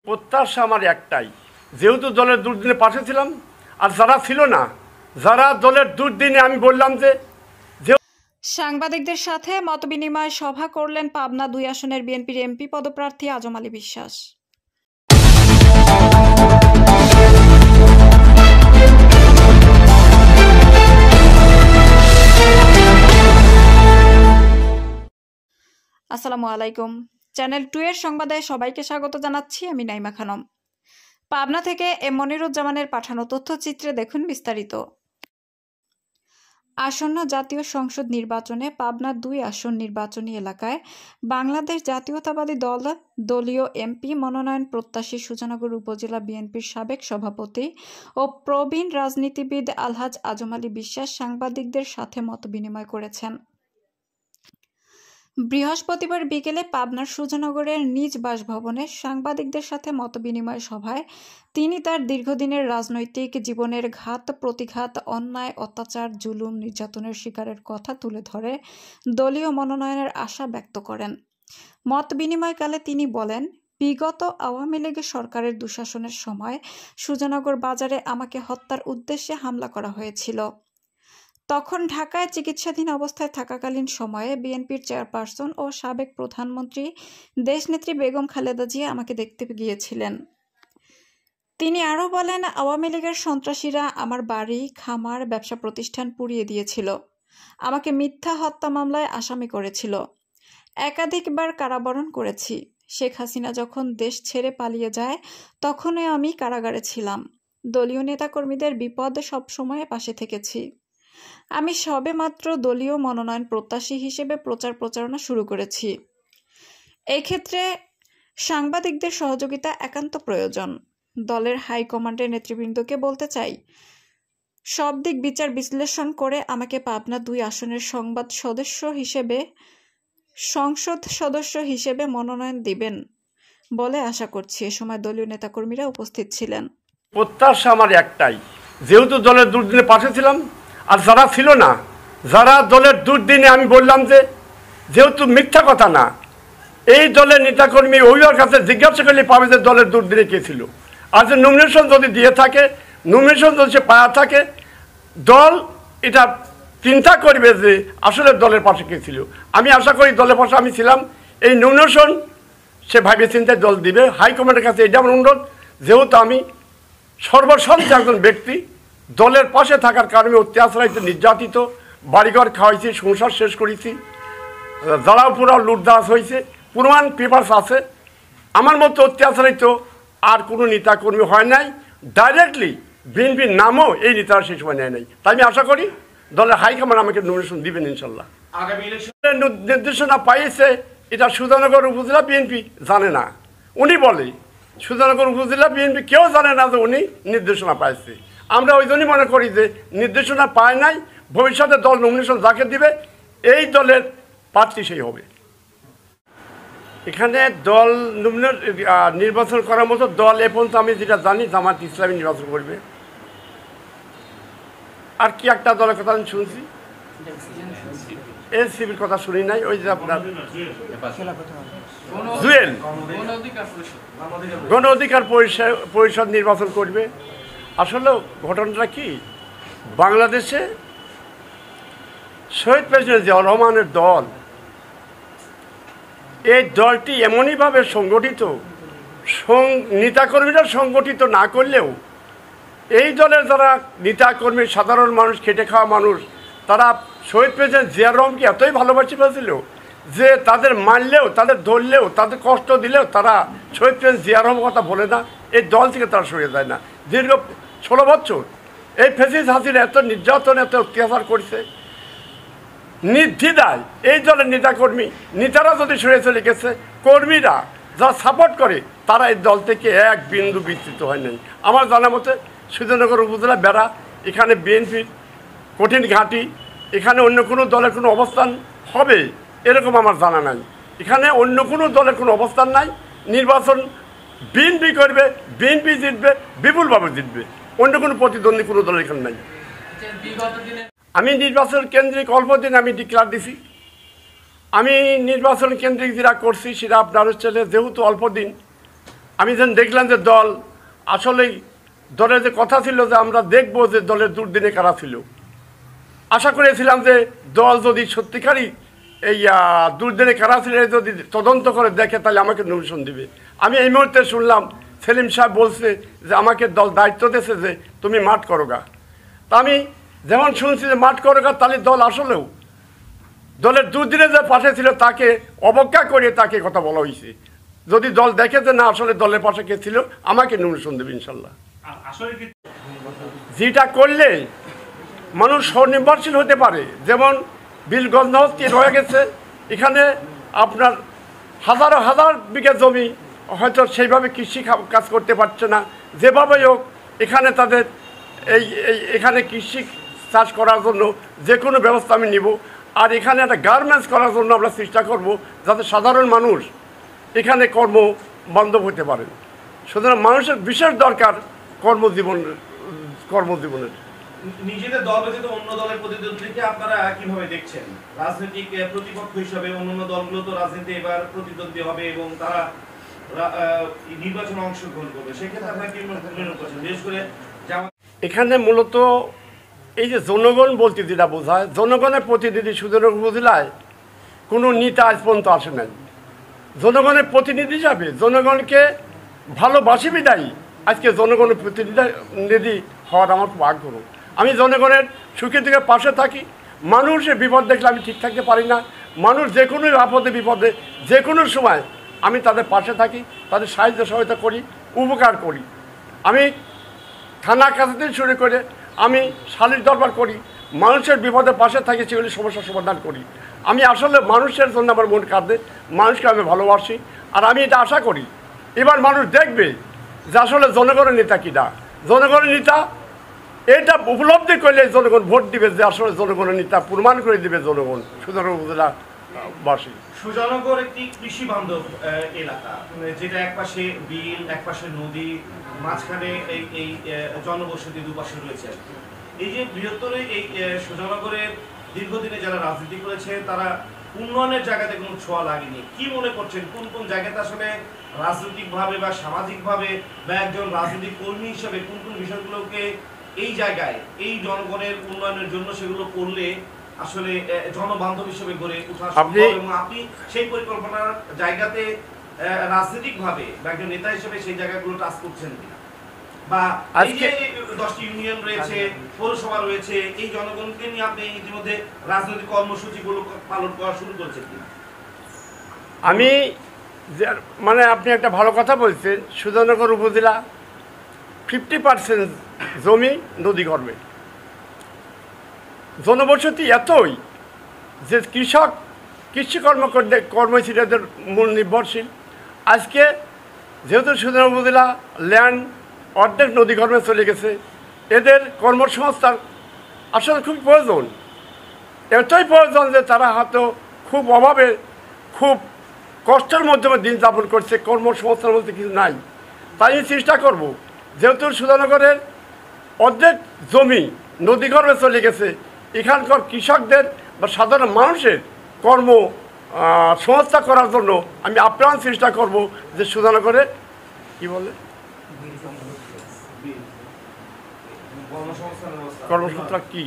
প্রত্যাশা আমার একটাই, যেহেতু দলের দুর্দিনে পাশে ছিলাম, আর যারা ছিল না, যারা দলের দুর্দিনে, আমি বললাম যে সাংবাদিকদের সাথে মতবিনিময় সভা করলেন পাবনা ২ আসনের বিএনপির এমপি পদপ্রার্থী আজম আলী বিশ্বাস। আসসালামু আলাইকুম। চ্যানেল 2 এর সংবাদে সবাইকে স্বাগত জানাচ্ছি। আমি নাইমা খানম। পাবনা থেকে এম মনিরুজ্জামানের পাঠানো তথ্যচিত্রে দেখুন বিস্তারিত। আসন্ন জাতীয় সংসদ নির্বাচনে পাবনা ২ আসন নির্বাচনী এলাকায় বাংলাদেশ জাতীয়তাবাদী দল দলীয় এমপি মনোনয়ন প্রত্যাশী সুজানগর উপজেলা বিএনপির সাবেক সভাপতি ও প্রবীণ রাজনীতিবিদ আলহাজ আজম আলী বিশ্বাস সাংবাদিকদের সাথে মতবিনিময় করেছেন। বৃহস্পতিবার বিকেলে পাবনার সুজানগরের নিজ বাসভবনে সাংবাদিকদের সাথে মতবিনিময় সভায় তিনি তার দীর্ঘদিনের রাজনৈতিক জীবনের ঘাত প্রতিঘাত, অন্যায়, অত্যাচার, জুলুম, নির্যাতনের শিকারের কথা তুলে ধরে দলীয় মনোনয়নের আশা ব্যক্ত করেন। মতবিনিময়কালে তিনি বলেন, বিগত আওয়ামী লীগ সরকারের দুঃশাসনের সময় সুজানগর বাজারে আমাকে হত্যার উদ্দেশ্যে হামলা করা হয়েছিল। তখন ঢাকায় চিকিৎসাধীন অবস্থায় থাকাকালীন সময়ে বিএনপির চেয়ারপারসন ও সাবেক প্রধানমন্ত্রী দেশনেত্রী বেগম খালেদা জিয়া আমাকে দেখতে গিয়েছিলেন। তিনি আরও বলেন, আওয়ামী লীগের সন্ত্রাসীরা আমার বাড়ি, খামার, ব্যবসা প্রতিষ্ঠান পুড়িয়ে দিয়েছিল। আমাকে মিথ্যা হত্যা মামলায় আসামি করেছিল। একাধিকবার কারাবরণ করেছি। শেখ হাসিনা যখন দেশ ছেড়ে পালিয়ে যায় তখনই আমি কারাগারে ছিলাম। দলীয় নেতাকর্মীদের বিপদ সবসময় পাশে থেকেছি। আমি সবেমাত্র দলীয় মনোনয়ন প্রত্যাশী হিসেবে প্রচারণা শুরু করেছি। এই ক্ষেত্রে সাংবাদিকদের সহযোগিতা একান্ত প্রয়োজন। দলের হাইকমান্ডের নেতৃবৃন্দকে বলতে চাই, সব দিক বিচার বিশ্লেষণ করে আমাকে পাবনা ২ আসনের সংসদ সদস্য হিসেবে মনোনয়ন দিবেন বলে আশা করছি। এ সময় দলীয় নেতাকর্মীরা উপস্থিত ছিলেন। প্রত্যাশা আমার একটাই, যেহেতু দলের দুর্দিনে পাশে ছিলাম, আর যারা ছিল না, যারা দলের দুর্দিনে, আমি বললাম যে যেহেতু মিথ্যা কথা না, এই দলের নেতাকর্মী অভিভাবকের কাছে জিজ্ঞাসা করলে পাবে যে দলের দুর্দিনে কে ছিল। আর যে নমিনেশন যদি দিয়ে থাকে, নমিনেশন যদি সে পাওয়া থাকে, দল এটা চিন্তা করবে যে আসলে দলের পাশে কে ছিল। আমি আশা করি দলের পাশে আমি ছিলাম। এই নমিনেশন সে ভাবে চিন্তায় দল দিবে। হাইকমান্ডের কাছে এটা আমার অনুরোধ, যেহেতু আমি সর্বসম্মত একজন ব্যক্তি, দলের পাশে থাকার কারণে অত্যাচারিত, নির্যাতিত, বাড়িঘর খাওয়াইছি, সংসার শেষ করেছি, জ্বালাও পোড়াও লুটদাস হয়েছে, প্রমাণ পেপারস আছে। আমার মতো অত্যাচারিত আর কোনো নেতাকর্মী হয় নাই। ডাইরেক্টলি বিএনপির নামও এই নেতারা সেই সময় নেয় নাই। তাই আমি আশা করি দলের হাইকমান্ড আমাকে নমিনেশন দিবেন ইনশাল্লাহ। আগামী ইলেকশনের নির্দেশনা পাইছে, এটা সুজানগর উপজেলা বিএনপি জানে না। উনি বলে সুজানগর উপজেলা বিএনপি কেউ জানে না যে উনি নির্দেশনা পাইছে। আমরা ওই জন্যই মনে করি যে নির্দেশনা পায় নাই, ভবিষ্যতে দল নমিনেশন যাকে দিবে এই দলের প্রার্থী সেই হবে। এখানে দল নির্বাচন করার মতো দল এ পর্যন্ত আমি যেটা জানি জামাত ইসলামী নির্বাচন করবে। আর কি একটা দলের কথা আমি শুনছি, এনসিপির কথা শুনি নাই। ওই যে আপনার জুয়েল গণ অধিকার পরিষদ নির্বাচন করবে। আসলে ঘটনাটা কি, বাংলাদেশে শহীদ প্রেসিডেন্ট জিয়াউর রহমানের দল, এই দলটি এমনইভাবে সংগঠিত, নেতাকর্মীরা সংগঠিত না করলেও এই দলের যারা নেতাকর্মী, সাধারণ মানুষ, খেটে খাওয়া মানুষ, তারা শহীদ প্রেসিডেন্ট জিয়াউর রহমানকে এতই ভালোবাসে ফেলেছিল যে তাদের মারলেও, তাদের ধরলেও, তাদের কষ্ট দিলেও তারা শহীদ প্রেসিডেন্ট জিয়াউর রহমানের কথা বলে না। এই দল থেকে তারা সরে যায় না। দীর্ঘ 16 বছর এই ফ্যাসিস্ট হাসিনা এত নির্যাতন, এত অত্যাচার করছে, নির্দ্বিধায় এই দলের নেতারা যদি সরে চলে গেছে, কর্মীরা যারা সাপোর্ট করে তারা এই দল থেকে এক বিন্দু বিস্তৃত হয় নাই। আমার জানা মতে সুজানগর উপজেলা বেড়া, এখানে বিএনপির কঠিন ঘাঁটি, এখানে অন্য কোনো দলের কোনো অবস্থান হবে এরকম আমার জানা নাই। এখানে অন্য কোনো দলের কোনো অবস্থান নাই। নির্বাচন বিএনপি করবে, বিএনপি জিতবে, বিপুলভাবে জিতবে। অন্য কোনো প্রতিদ্বন্দ্বী কোনো দলের এখানে নাই। আমি নির্বাচন কেন্দ্রিক অল্প দিন আমি ডিক্লার দিছি। আমি নির্বাচন কেন্দ্রিক যেটা করছি সেটা আপনার হচ্ছে যেহেতু অল্প দিন, আমি যেন দেখলাম যে দল আসলেই দলের যে কথা ছিল যে আমরা দেখব যে দলের দুর্দিনে কারা ছিল, আশা করেছিলাম যে দল যদি সত্যিকারই এই দুর্দিনে কারা ছিল যদি তদন্ত করে দেখে তাহলে আমাকে নমিশন দিবে। আমি এই মুহূর্তে শুনলাম সেলিম সাহেব বলছে যে আমাকে দল দায়িত্ব দিয়েছে যে তুমি মাঠ করো গা। তা আমি যেমন শুনছি যে মাঠ করো গা, তাহলে দল আসলেও দলের দুর্দিনে যে পাশে ছিল তাকে অবজ্ঞা করে তাকে কথা বলা হয়েছে। যদি দল দেখে যে না আসলে দলের পাশে কে ছিল আমাকে নমিশন দেবে ইনশাল্লাহ। যেটা করলে মানুষ স্বনির্ভরশীল হতে পারে, যেমন বিলগঞ্জ হয়ে গেছে, এখানে আপনার হাজার হাজার বিঘা জমি হয়তো সেইভাবে কৃষি কাজ করতে পারছে না, যেভাবেই হোক এখানে তাদের এখানে কৃষি চাষ করার জন্য যে কোনো ব্যবস্থা আমি নিব। আর এখানে একটা গার্মেন্টস করার জন্য আমরা চেষ্টা করব যাতে সাধারণ মানুষ এখানে কর্মবান্ধব হতে পারেন। সুতরাং মানুষের বিশেষ দরকার কর্মজীবনের। নিজেদের দল ব্যতীত অন্য দলের প্রতিদ্বন্দ্বীকে আপনারা কিভাবে দেখছেন? রাজনৈতিক প্রতিপক্ষ হিসাবে অন্যান্য দলগুলো তো রাজনীতি এবার প্রতিদ্বন্দ্বী হবে এবং তারা নির্বাচনে অংশগ্রহণ করবে, সেক্ষেত্রে আপনারা কি মনে করছেন? বিশেষ করে এখানে মূলত এই যে জনগণ বলতে যেটা বোঝায়, জনগণের প্রতিনিধি সুদূর উপজেলায় কোনো নেতা আজ পর্যন্ত আসে নাই। জনগণের প্রতিনিধি হিসাবে জনগণকে ভালোবাসি বিদায়ী আজকে জনগণের প্রতিনিধি হওয়ার আমার খুব আগ্রহ। আমি জনগণের সুখে দুঃখে পাশে থাকি। মানুষের বিপদ দেখলে আমি ঠিক থাকতে পারি না। মানুষ যে কোনো আপদে বিপদে যে কোনো সময় আমি তাদের পাশে থাকি, তাদের সাহায্য সহায়তা করি, উপকার করি। আমি থানা কাছে থেকে শুরু করে আমি সালিশ দরবার করি, মানুষের বিপদের পাশে থাকি, সেগুলি সমস্যার সমাধান করি। আমি আসলে মানুষের জন্য আমার মন কাঁদে, মানুষকে আমি ভালোবাসি। আর আমি এটা আশা করি এবার মানুষ দেখবে যে আসলে জনগণের নেতা কিনা। জনগণের নেতা এটা উপলব্ধি করলে জনগণ ভোট দিবে, যে আসলে জনগণের নেতা প্রমাণ করে দিবে জনগণ সুন্দরবন উপজেলাবাসী। সুজনগর একটি কৃষি বান্ধব এলাকা, যেটা একপাশে বিল, একপাশে নদী, মাঝখানে এই জনবসতি দুপাশে রয়েছে। এই যে বৃহত্তর এই সুজনগরের দীর্ঘদিনে যারা রাজনীতি করেছে তারা উন্নয়নের জায়গাতে কোনো ছোঁয়া লাগেনি। কি মনে করছেন কোন কোন জায়গাতে আসলে রাজনৈতিকভাবে বা সামাজিকভাবে বা একজন রাজনৈতিক কর্মী হিসেবে কোন কোন বিষয়গুলোকে এই জায়গায় এই জনগণের উন্নয়নের জন্য সেগুলো করলে আসলে জনবান্ধব হিসেবে গড়ে ওঠা সম্ভব, এবং আপনি সেই পরিকল্পনার জায়গাতে রাজনৈতিকভাবে বা একজন নেতা হিসেবে সেই জায়গাগুলো টাচ করছেন কিনা, বা এই যে 10টি ইউনিয়ন রয়েছে, পৌরসভা রয়েছে, এই জনগণকে নিয়ে আপনি ইতিমধ্যে রাজনৈতিক কর্মসূচিগুলো পালন করা শুরু করেছেন কিনা? আমি মানে আপনি একটা ভালো কথা বলছেন। সুজনগর উপজেলা 50% জমি নদী গর্ভে, জনবসতি এতই যে কৃষিকর্ম করতে কর্মচারীদের মূল নির্ভরশীল। আজকে যেহেতু সুজনগর উপজেলা ল্যান্ড অর্ধেক নদী গর্ভে চলে গেছে, এদের কর্মসংস্থান আসলে খুব প্রয়োজন। এতই প্রয়োজন যে তারা হয়তো খুব অভাবে খুব কষ্টের মাধ্যমে দিন যাপন করছে, কর্মসংস্থান বলতে কিছু নাই। তাই আমি চেষ্টা করব, যেহেতু সুজনগরের অর্ধেক জমি নদীগর্ভে চলে গেছে, এখানকার কৃষকদের বা সাধারণ মানুষের কর্ম সংস্থা করার জন্য আমি আপ্রাণ চেষ্টা করব যে সুজনগরে কি বলে কর্মসংস্থান কি